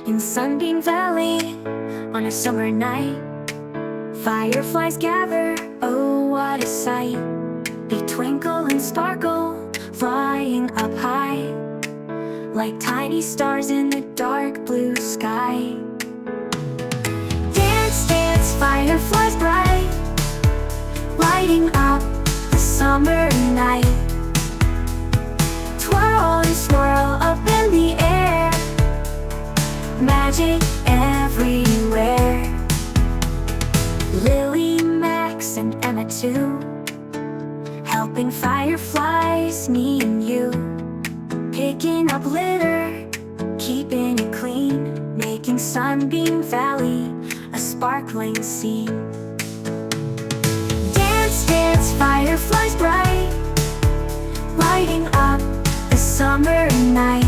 In Sunbeam Valley, on a summer night, fireflies gather, oh what a sight. They twinkle and sparkle, flying up high, like tiny stars in the dark blue sky. Dance, dance, fireflies bright, lighting up the summer night. Twirl and swirl up in the air, magic everywhere. Lily, Max, and Emma too, helping fireflies, me and you. Picking up litter, keeping it clean, making Sunbeam Valley a sparkling scene. Dance, dance, fireflies bright, lighting up the summer night.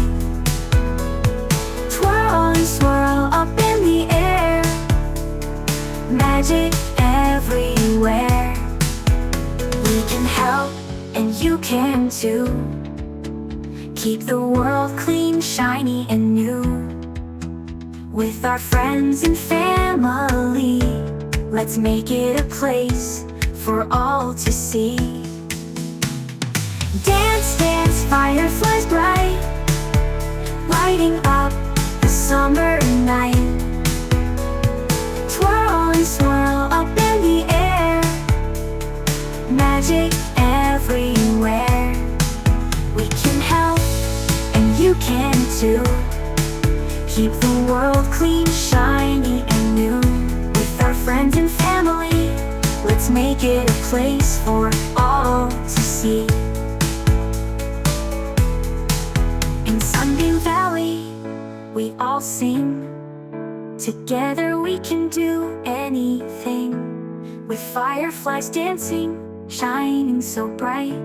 Twirl and swirl up in the air, magic everywhere. We can help, and you can too. Keep the world clean, shiny, and new. With our friends and family, let's make it a place for all to see. Dance, dance, fireflies bright, lighting up the summer night. Twirl and swirl up in the air, magic everywhere. We can help, and you can too. Keep the world clean, shiny, and new. With our friends and family, let's make it a place for all to see. In Sunbeam Valley, we all sing. Together we can do anything. With fireflies dancing, shining so bright,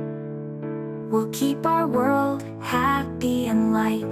we'll keep our world happy and light.